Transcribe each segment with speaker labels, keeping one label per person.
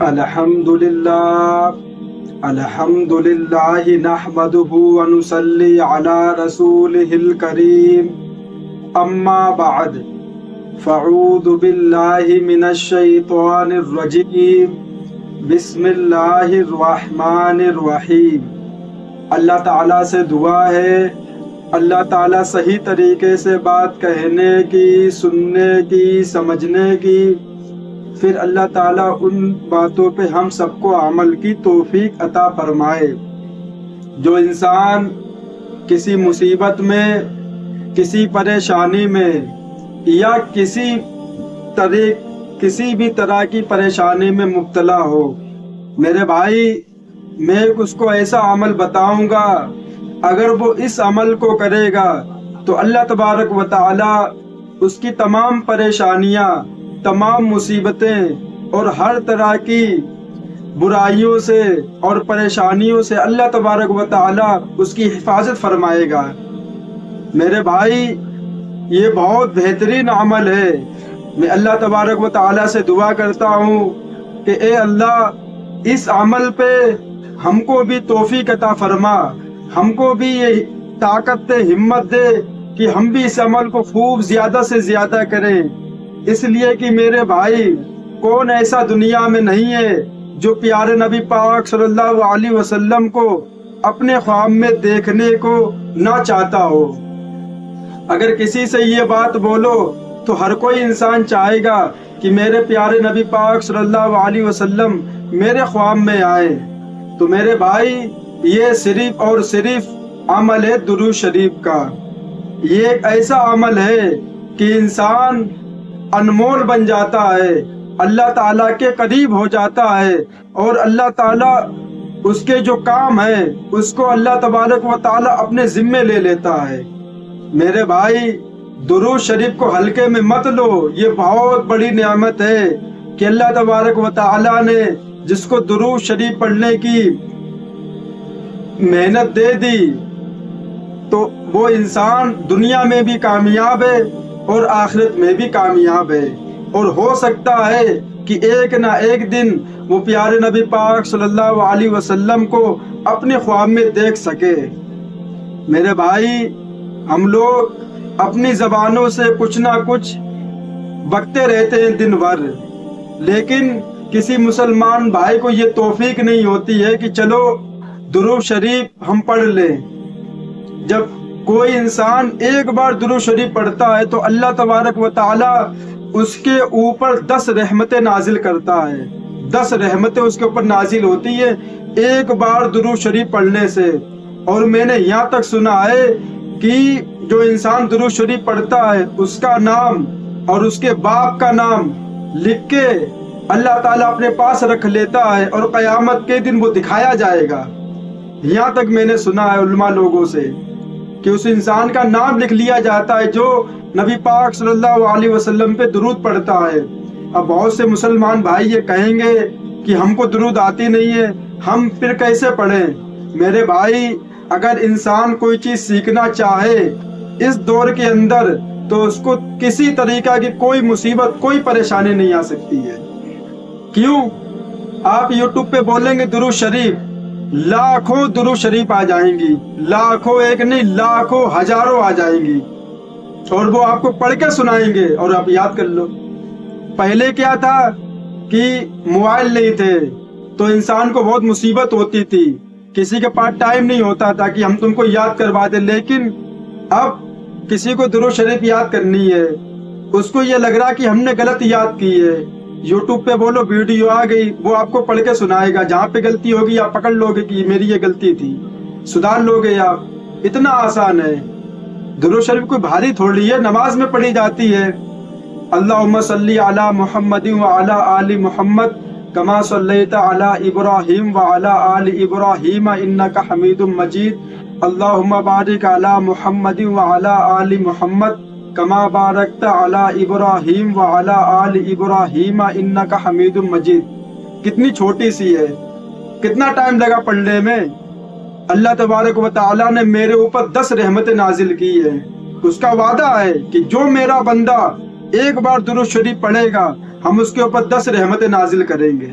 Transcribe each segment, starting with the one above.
Speaker 1: الحمد للہ نحمده ونصلی علی رسولہ الکریم اما بعد فاعوذ باللہ من الشیطان الرجیم بسم اللہ الرحمن الرحیم۔ اللہ تعالیٰ سے دعا ہے اللہ تعالیٰ صحیح طریقے سے بات کہنے کی، سننے کی، سمجھنے کی، پھر اللہ تعالیٰ ان باتوں پہ ہم سب کو عمل کی توفیق عطا فرمائے۔ جو انسان کسی مصیبت میں، کسی پریشانی میں یا کسی بھی طرح کی پریشانی میں مبتلا ہو، میرے بھائی میں اس کو ایسا عمل بتاؤں گا، اگر وہ اس عمل کو کرے گا تو اللہ تبارک و تعالی اس کی تمام پریشانیاں، تمام مصیبتیں اور ہر طرح کی برائیوں سے اور پریشانیوں سے اللہ تبارک و تعالی اس کی حفاظت فرمائے گا۔ میرے بھائی یہ بہت بہترین عمل ہے۔ میں اللہ تبارک و تعالی سے دعا کرتا ہوں کہ اے اللہ اس عمل پہ ہم کو بھی توفیق عطا فرما، ہم کو بھی یہ طاقت دے، ہمت دے کہ ہم بھی اس عمل کو خوب زیادہ سے زیادہ کریں، اس لیے کہ میرے بھائی کون ایسا دنیا میں نہیں ہے جو پیارے نبی پاک صلی اللہ علیہ وسلم کو اپنے خواب میں دیکھنے کو نہ چاہتا ہو۔ اگر کسی سے یہ بات بولو تو ہر کوئی انسان چاہے گا کہ میرے پیارے نبی پاک صلی اللہ علیہ وسلم میرے خواب میں آئے۔ تو میرے بھائی یہ صرف اور صرف عمل ہے درود شریف کا۔ یہ ایک ایسا عمل ہے کہ انسان انمول بن جاتا ہے، اللہ تعالیٰ کے قریب ہو جاتا ہے، اور اللہ تعالیٰ اس کے جو کام ہے اس کو اللہ تبارک و تعالیٰ اپنے ذمے لے لیتا ہے۔ میرے بھائی درود شریف کو ہلکے میں مت لو، یہ بہت بڑی نعمت ہے کہ اللہ تبارک و تعالیٰ نے جس کو درود شریف پڑھنے کی محنت دے دی تو وہ انسان دنیا میں بھی کامیاب ہے اور آخرت میں بھی کامیاب ہے، اور ہو سکتا ہے کہ ایک نہ ایک دن وہ پیارے نبی پاک صلی اللہ علیہ وسلم کو اپنے خواب میں دیکھ سکے۔ میرے بھائی ہم لوگ اپنی زبانوں سے کچھ نہ کچھ بکتے رہتے ہیں دن بھر، لیکن کسی مسلمان بھائی کو یہ توفیق نہیں ہوتی ہے کہ چلو درود شریف ہم پڑھ لیں۔ جب کوئی انسان ایک بار درود شریف پڑھتا ہے تو اللہ تبارک و تعالی اس کے اوپر 10 رحمتیں نازل کرتا ہے، 10 رحمتیں اس کے اوپر نازل ہوتی ہیں ایک بار درود شریف پڑھنے سے۔ اور میں نے یہاں تک سنا ہے کہ جو انسان درود شریف پڑھتا ہے اس کا نام اور اس کے باپ کا نام لکھ کے اللہ تعالیٰ اپنے پاس رکھ لیتا ہے، اور قیامت کے دن وہ دکھایا جائے گا۔ یہاں تک میں نے سنا ہے علماء لوگوں سے کہ اس انسان کا نام لکھ لیا جاتا ہے جو نبی پاک صلی اللہ علیہ وسلم پہ درود پڑھتا ہے۔ اب بہت سے مسلمان بھائی یہ کہیں گے کہ ہم کو درود آتی نہیں ہے، ہم پھر کیسے پڑھیں؟ میرے بھائی اگر انسان کوئی چیز سیکھنا چاہے اس دور کے اندر تو اس کو کسی طریقہ کی کوئی مصیبت، کوئی پریشانی نہیں آ سکتی ہے۔ کیوں؟ آپ یوٹیوب پہ بولیں گے درود شریف، لاکھوں درود شریف آ جائیں گی، لاکھوں ایک نہیں لاکھوں ہزاروں آ جائیں گی، اور وہ آپ کو پڑھ کے سنائیں گے اور آپ یاد کر لو۔ پہلے کیا تھا کہ موبائل نہیں تھے تو انسان کو بہت مصیبت ہوتی تھی، کسی کے پاس ٹائم نہیں ہوتا تھا کہ ہم تم کو یاد کروا دیں، لیکن اب کسی کو درود شریف یاد کرنی ہے، اس کو یہ لگ رہا کہ ہم نے غلط یاد کی ہے، یوٹیوب پہ بولو ویڈیو آ گئی، وہ آپ کو پڑھ کے سنائے گا، جہاں پہ غلطی ہوگی آپ پکڑ لو گے کہ میری یہ غلطی تھی، سدھار لو گے آپ۔ اتنا آسان ہے۔ درود شریف کوئی بھاری تھوڑی ہے، نماز میں پڑھی جاتی ہے۔ اللہم صلی علی محمد وعلی آل محمد کما صلیت علی ابراہیم وعلی آل ابراہیم انک حمید مجید، اللہم بارک علی محمد وعلی آل محمد کما بارکت علی ابراہیم وعلی آل ابراہیم انک حمید مجید۔ کتنی چھوٹی سی ہے، کتنا ٹائم لگا پڑھنے میں؟ اللہ تبارک و تعالیٰ نے میرے اوپر 10 رحمتیں نازل کی ہے۔ اس کا وعدہ ہے کہ جو میرا بندہ ایک بار درود شریف پڑھے گا ہم اس کے اوپر 10 رحمتیں نازل کریں گے۔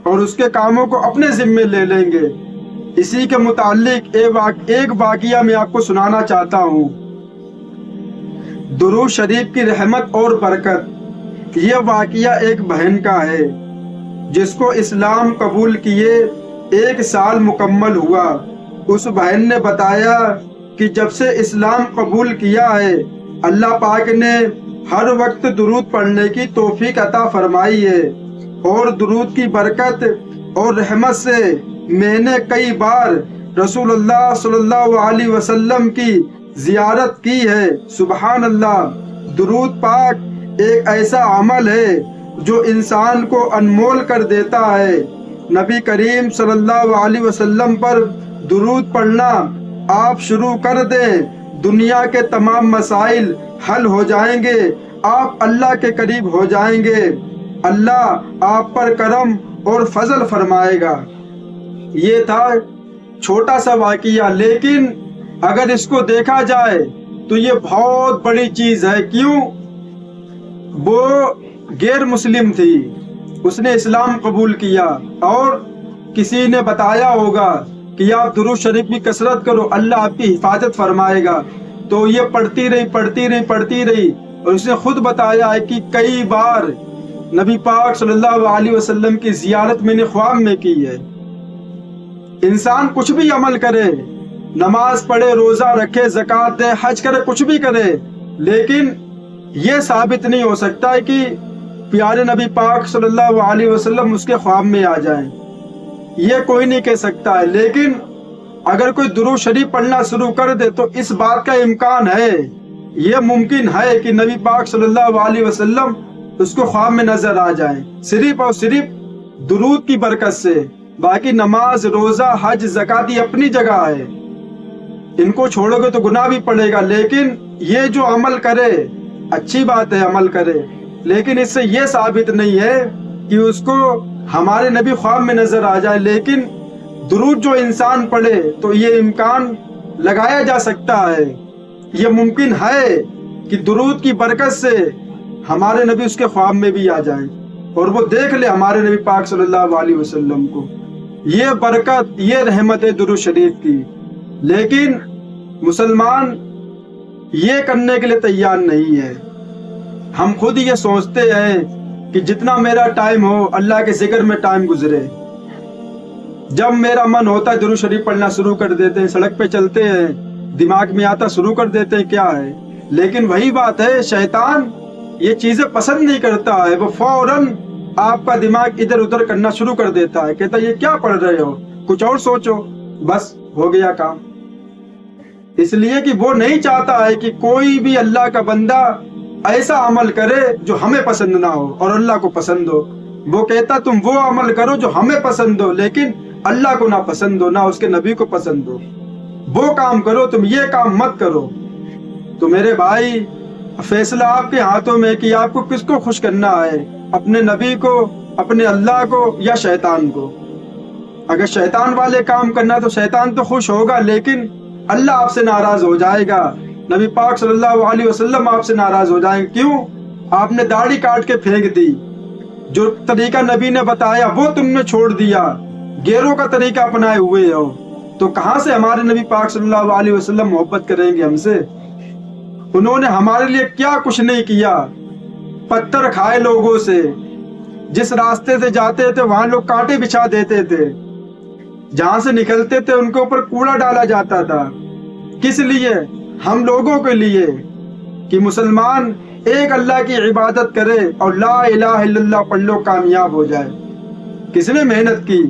Speaker 1: اور اس کے کاموں کو اپنے ذمے لے لیں گے۔ اسی کے متعلق ایک واقعہ میں آپ کو سنانا چاہتا ہوں۔ درود شریف کی رحمت اور برکت۔ یہ واقعہ ایک بہن کا ہے جس کو اسلام قبول کیے 1 سال مکمل ہوا۔ اس بہن نے بتایا کہ جب سے اسلام قبول کیا ہے اللہ پاک نے ہر وقت درود پڑھنے کی توفیق عطا فرمائی ہے، اور درود کی برکت اور رحمت سے میں نے کئی بار رسول اللہ صلی اللہ علیہ وسلم کی زیارت کی ہے۔ سبحان اللہ۔ درود پاک ایک ایسا عمل ہے جو انسان کو انمول کر دیتا ہے۔ نبی کریم صلی اللہ علیہ وسلم پر درود پڑھنا آپ شروع کر دیں، دنیا کے تمام مسائل حل ہو جائیں گے، آپ اللہ کے قریب ہو جائیں گے، اللہ آپ پر کرم اور فضل فرمائے گا۔ یہ تھا چھوٹا سا واقعہ، لیکن اگر اس کو دیکھا جائے تو یہ بہت بڑی چیز ہے۔ کیوں؟ وہ غیر مسلم تھی، اس نے اسلام قبول کیا، اور کسی نے بتایا ہوگا کہ آپ درود شریف کی کثرت کرو، اللہ آپ کی حفاظت فرمائے گا، تو یہ پڑھتی رہی، اور اس نے خود بتایا ہے کہ کئی بار نبی پاک صلی اللہ علیہ وسلم کی زیارت میں نے خواب میں کی ہے۔ انسان کچھ بھی عمل کرے، نماز پڑھے، روزہ رکھے، زکوٰۃ دے، حج کرے، کچھ بھی کرے، لیکن یہ ثابت نہیں ہو سکتا ہے کہ پیارے نبی پاک صلی اللہ علیہ وسلم اس کے خواب میں آ جائیں۔ یہ کوئی نہیں کہہ سکتا ہے، لیکن اگر کوئی درود شریف پڑھنا شروع کر دے تو اس بات کا امکان ہے، یہ ممکن ہے کہ نبی پاک صلی اللہ علیہ وسلم اس کو خواب میں نظر آ جائیں، صرف اور صرف درود کی برکت سے۔ باقی نماز، روزہ، حج، زکوٰۃ یہ اپنی جگہ ہے، ان کو چھوڑو گے تو گناہ بھی پڑے گا، لیکن یہ جو عمل کرے اچھی بات ہے، عمل کرے، لیکن اس سے یہ ثابت نہیں ہے کہ اس کو ہمارے نبی خواب میں نظر آ جائے۔ لیکن درود جو انسان پڑھے تو یہ امکان لگایا جا سکتا ہے، یہ ممکن ہے کہ درود کی برکت سے ہمارے نبی اس کے خواب میں بھی آ جائیں اور وہ دیکھ لے ہمارے نبی پاک صلی اللہ علیہ وسلم کو۔ یہ برکت، یہ رحمت ہے درود شریف کی، لیکن مسلمان یہ کرنے کے لیے تیار نہیں ہے۔ ہم خود یہ سوچتے ہیں کہ جتنا میرا ٹائم ہو اللہ کے ذکر میں ٹائم گزرے، جب میرا من ہوتا ہے درود شریف پڑھنا شروع کر دیتے ہیں، سڑک پہ چلتے ہیں دماغ میں آتا شروع کر دیتے ہیں، کیا ہے؟ لیکن وہی بات ہے، شیطان یہ چیزیں پسند نہیں کرتا ہے، وہ فوراً آپ کا دماغ ادھر ادھر کرنا شروع کر دیتا ہے، کہتا ہے یہ کیا پڑھ رہے ہو، کچھ اور سوچو، بس ہو گیا کام۔ اس لیے کہ وہ نہیں چاہتا ہے کہ کوئی بھی اللہ کا بندہ ایسا عمل کرے جو ہمیں پسند نہ ہو اور اللہ کو پسند ہو۔ وہ کہتا تم وہ عمل کرو جو ہمیں پسند ہو لیکن اللہ کو نہ پسند ہو، نہ اس کے نبی کو پسند ہو، وہ کام کرو، تم یہ کام مت کرو۔ تو میرے بھائی، فیصلہ آپ کے ہاتھوں میں کہ آپ کو کس کو خوش کرنا ہے، اپنے نبی کو، اپنے اللہ کو، یا شیطان کو۔ اگر شیطان والے کام کرنا تو شیطان تو خوش ہوگا، لیکن اللہ آپ سے ناراض ہو جائے گا، نبی پاک صلی اللہ علیہ وسلم آپ سے ناراض ہو جائیں گے۔ کیوں؟ آپ نے داڑھی کاٹ کے پھینک دی، جو طریقہ نبی نے بتایا وہ تم نے چھوڑ دیا، غیروں کا طریقہ اپنائے ہوئے ہو، تو کہاں سے ہمارے نبی پاک صلی اللہ علیہ وسلم محبت کریں گے ہم سے؟ انہوں نے ہمارے لیے کیا کچھ نہیں کیا، پتھر کھائے لوگوں سے، جس راستے سے جاتے تھے وہاں لوگ کانٹے بچھا دیتے تھے، جہاں سے نکلتے تھے ان کے اوپر کوڑا ڈالا جاتا تھا۔ کس لیے؟ ہم لوگوں کے لیے، کہ مسلمان ایک اللہ کی عبادت کرے اور لا الہ الا اللہ پڑھ لو، کامیاب ہو جائے۔ کس نے محنت کی؟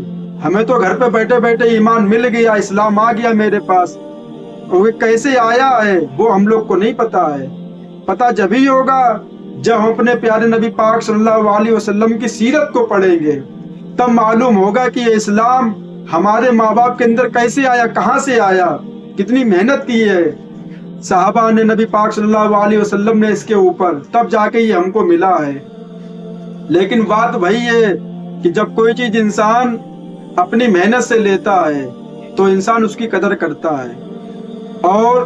Speaker 1: ہمیں تو گھر پہ بیٹھے بیٹھے ایمان مل گیا، اسلام آ گیا میرے پاس، وہ کیسے آیا ہے وہ ہم لوگ کو نہیں پتا ہے۔ پتا جبھی ہوگا جب ہم اپنے پیارے نبی پاک صلی اللہ علیہ وسلم کی سیرت کو پڑھیں گے، تب معلوم ہوگا کہ یہ اسلام ہمارے ماں باپ کے اندر کیسے آیا، کہاں سے آیا، کتنی محنت کی ہے صحابہ نے نبی پاک صلی اللہ علیہ وسلم نے اس کے اوپر، تب جا کے یہ ہم کو ملا ہے۔ لیکن بات وہی ہے کہ جب کوئی چیز انسان اپنی محنت سے لیتا ہے تو انسان اس کی قدر کرتا ہے، اور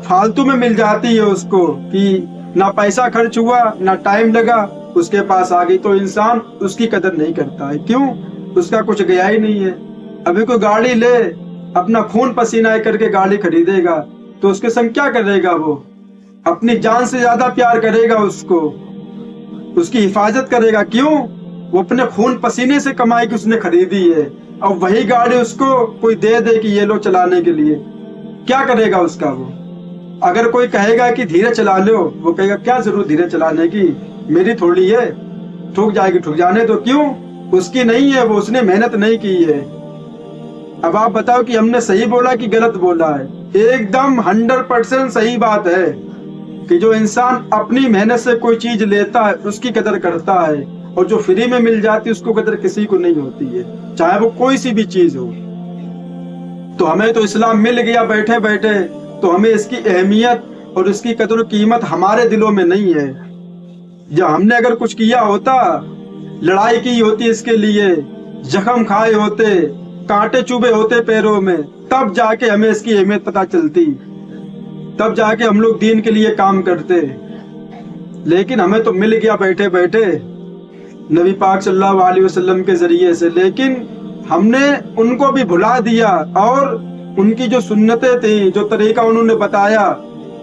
Speaker 1: فالتو میں مل جاتی ہے اس کو، کہ نہ پیسہ خرچ ہوا، نہ ٹائم لگا، اس کے پاس آ گئی، تو انسان اس کی قدر نہیں کرتا ہے۔ کیوں؟ اس کا کچھ گیا ہی نہیں ہے۔ ابھی کوئی گاڑی لے، اپنا خون پسینہ کر کے گاڑی خریدے گا تو اس کے سنگ کیا کرے گا؟ وہ اپنی جان سے زیادہ پیار کرے گا، اس کو، اس کی حفاظت کرے گا۔ کیوں؟ وہ اپنے خون پسینے سے کمائی کی اس نے خریدی ہے، اور وہی گاڑی اس کو کوئی دے دے کہ یہ لو چلانے کے لیے، کیا کرے گا اس کا؟ وہ اگر کوئی کہے گا کہ دھیرے چلا لو، وہ کہے گا کیا ضرورت دھیرے چلانے کی، میری تھوڑی ہے، ٹھک جائے گی ٹھک جانے تو۔ کیوں؟ اس کی نہیں ہے، وہ اس نے محنت نہیں کی ہے۔ اب آپ بتاؤ کہ ہم نے صحیح بولا کہ غلط بولا ہے؟ ایک دم 100% صحیح بات ہے کہ جو انسان اپنی محنت سے کوئی چیز لیتا ہے اس کی قدر کرتا ہے، اور جو فری میں مل جاتی ہے اس کو قدر کسی کو نہیں ہوتی ہے، چاہے وہ کوئی سی بھی چیز ہو۔ تو ہمیں تو اسلام مل گیا بیٹھے بیٹھے، تو ہمیں اس کی اہمیت اور اس کی قدر و قیمت ہمارے دلوں میں نہیں ہے۔ جب ہم نے اگر کچھ کیا ہوتا، لڑائی کی ہوتی اس کے لیے، زخم کھائے ہوتے، کانٹے چوبے ہوتے پیروں میں، تب جا کے ہمیں اس کی اہمیت پتہ چلتی، تب جا کے ہم لوگ دین کے لیے کام کرتے۔ لیکن ہمیں تو مل گیا بیٹھے بیٹھے نبی پاک صلی اللہ علیہ وسلم کے ذریعے سے، لیکن ہم نے ان کو بھی بھلا دیا، اور ان کی جو سنتیں تھیں، جو طریقہ انہوں نے بتایا،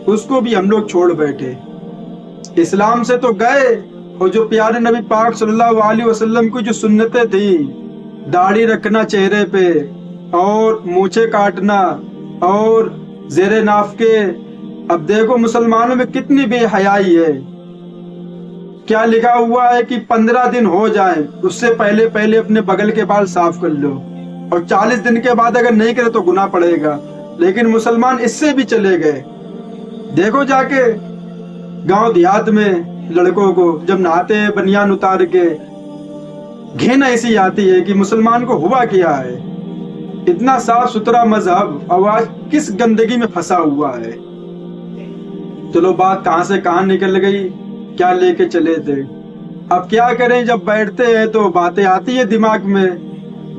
Speaker 1: اس کو بھی ہم لوگ چھوڑ بیٹھے۔ اسلام سے تو گئے، اور جو پیارے نبی پاک صلی اللہ علیہ وسلم کی جو سنتیں تھیں، داڑھی رکھنا چہرے پہ، اور مونچھیں کاٹنا، اور زیر ناف کے، اب دیکھو مسلمانوں میں کتنی بے حیائی ہے۔ کیا لکھا ہوا ہے کہ 15 دن ہو جائیں اس سے پہلے پہلے اپنے بغل کے بال صاف کر لو، اور 40 دن کے بعد اگر نہیں کرے تو گناہ پڑے گا۔ لیکن مسلمان اس سے بھی چلے گئے۔ دیکھو جا کے گاؤں دیہات میں لڑکوں کو جب نہاتے ہیں بنیان اتار کے، گھن ایسی آتی ہے کہ مسلمان کو ہوا کیا ہے؟ اتنا صاف ستھرا مذہب اور آج کس گندگی میں پھنسا ہوا ہے۔ چلو بات کہاں سے کہاں نکل گئی، کیا لے کے چلے تھے۔ اب کیا کریں، جب بیٹھتے ہیں تو باتیں آتی ہے دماغ میں۔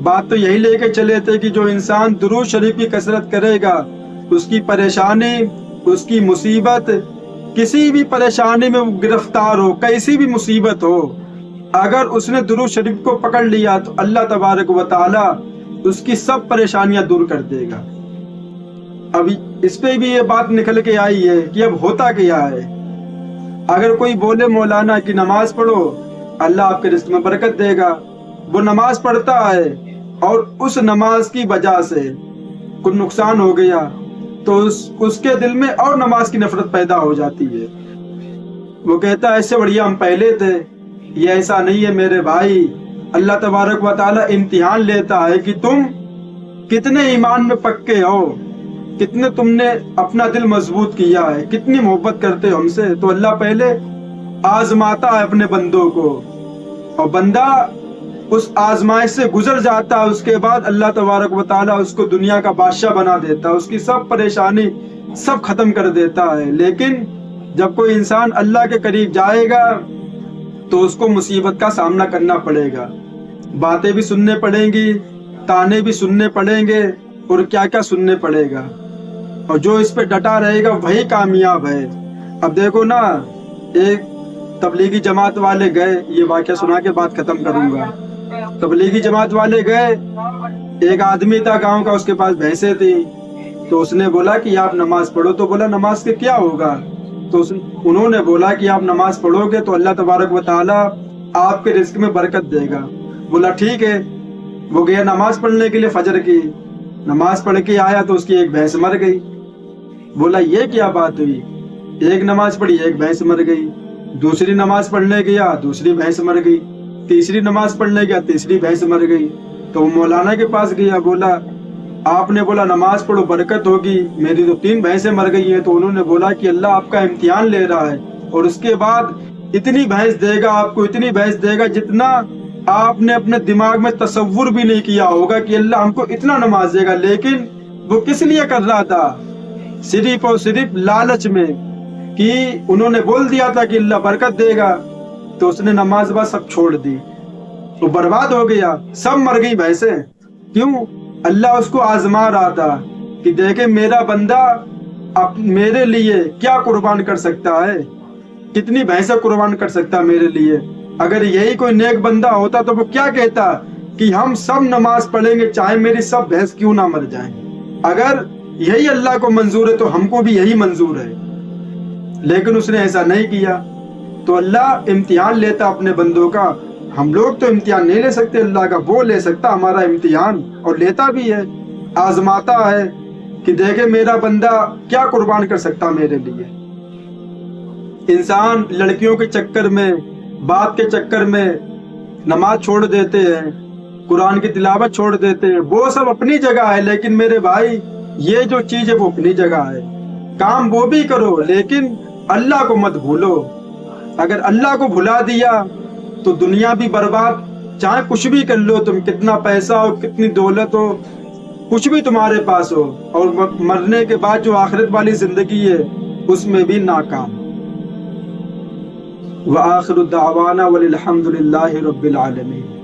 Speaker 1: بات تو یہی لے کے چلے تھے کہ جو انسان درود شریف کی کثرت کرے گا، اس کی پریشانی، اس کی مصیبت، کسی بھی پریشانی میں وہ گرفتار ہو، کیسی بھی مصیبت ہو، اگر اس نے درود شریف کو پکڑ لیا تو اللہ تبارک و تعالی اس کی سب پریشانیاں دور کر دے گا۔ اب اس پہ بھی یہ بات نکل کے آئی ہے کہ اب ہوتا کیا ہے۔ اگر کوئی بولے مولانا کی نماز پڑھو اللہ آپ کے رزق میں برکت دے گا، وہ نماز پڑھتا ہے اور اس نماز کی وجہ سے کوئی نقصان ہو گیا تو اس کے دل میں اور نماز کی نفرت پیدا ہو جاتی ہے۔ وہ کہتا ہے ایسے بڑھیا ہم پہلے تھے۔ یہ ایسا نہیں ہے میرے بھائی، اللہ تبارک و تعالی امتحان لیتا ہے کہ تم کتنے ایمان میں پکے ہو، کتنے تم نے اپنا دل مضبوط کیا ہے، کتنی محبت کرتے ہو ہم سے۔ تو اللہ پہلے آزماتا ہے اپنے بندوں کو، اور بندہ اس آزمائش سے گزر جاتا ہے، اس کے بعد اللہ تبارک و تعالیٰ اس کو دنیا کا بادشاہ بنا دیتا ہے، اس کی سب پریشانی سب ختم کر دیتا ہے۔ لیکن جب کوئی انسان اللہ کے قریب جائے گا تو اس کو مصیبت کا سامنا کرنا پڑے گا، باتیں بھی سننے پڑیں گی، تانے بھی سننے پڑیں گے، اور کیا کیا سننے پڑے گا، اور جو اس پہ ڈٹا رہے گا وہی کامیاب ہے۔ اب دیکھو نا، ایک تبلیغی جماعت والے گئے، یہ واقعہ سنا کے بات ختم کروں گا۔ تبلیغی جماعت والے گئے، ایک آدمی تھا گاؤں کا، اس کے پاس بھینسیں تھی، تو اس نے بولا کہ آپ نماز پڑھو، تو بولا نماز سے کیا ہوگا؟ تو انہوں نے بولا کہ آپ نماز پڑھو گے تو اللہ تبارک و تعالیٰ آپ کے رزق میں برکت دے گا۔ بولا ٹھیک ہے۔ وہ گیا نماز پڑھنے کے لیے، فجر کی نماز پڑھ کے آیا تو اس کی ایک بھینس مر گئی۔ بولا یہ کیا بات ہوئی؟ ایک نماز پڑھی، ایک بھینس مر گئی۔ دوسری نماز پڑھنے گیا، دوسری بھینس مر گئی۔ تیسری نماز پڑھنے گیا، تیسری بھینس مر گئی۔ تو وہ مولانا کے پاس گیا، بولا آپ نے بولا نماز پڑھو برکت ہوگی، میری تو 3 بھینسیں مر گئی ہیں۔ تو انہوں نے بولا کہ اللہ آپ کا امتحان لے رہا ہے، اور اس کے بعد اتنی بھینس دے گا آپ کو، اتنی بھینس دے گا جتنا آپ نے اپنے دماغ میں تصور بھی نہیں کیا ہوگا کہ اللہ ہم کو اتنا نماز دے گا۔ لیکن وہ کس لیے کر رہا تھا؟ صرف اور صرف لالچ میں، کہ انہوں نے بول دیا تھا کہ اللہ برکت دے گا، تو اس نے نماز بس سب چھوڑ دی، وہ برباد ہو گیا، سب مر گئی بھینسیں۔ کیوں؟ اللہ اس کو آزما رہا تھا کہ دیکھیں میرا بندہ اب میرے لیے کیا قربان کر سکتا ہے، کتنی بھینسیں قربان کر سکتا ہے میرے لیے۔ اگر یہی کوئی نیک بندہ ہوتا تو وہ کیا کہتا کہ ہم سب نماز پڑھیں گے چاہے میری سب بھینس کیوں نہ مر جائیں. اگر یہی اللہ کو منظور ہے تو ہم کو بھی یہی منظور ہے، لیکن اس نے ایسا نہیں کیا. تو اللہ امتحان لیتا اپنے بندوں کا. ہم لوگ تو امتحان نہیں لے سکتے اللہ کا، وہ لے سکتا ہمارا امتحان، اور لیتا بھی ہے، آزماتا ہے کہ دیکھے میرا بندہ کیا قربان کر سکتا میرے لیے. انسان لڑکیوں کے چکر میں، بات کے چکر میں نماز چھوڑ دیتے ہیں، قرآن کی تلاوت چھوڑ دیتے ہیں. وہ سب اپنی جگہ ہے، لیکن میرے بھائی یہ جو چیز ہے وہ اپنی جگہ ہے. کام وہ بھی کرو لیکن اللہ کو مت بھولو. اگر اللہ کو بھلا دیا تو دنیا بھی برباد، چاہے کچھ بھی کر لو تم، کتنا پیسہ ہو، کتنی دولت ہو، کچھ بھی تمہارے پاس ہو، اور مرنے کے بعد جو آخرت والی زندگی ہے اس میں بھی ناکام. وآخر دعوانا وللحمد للہ رب العالمین.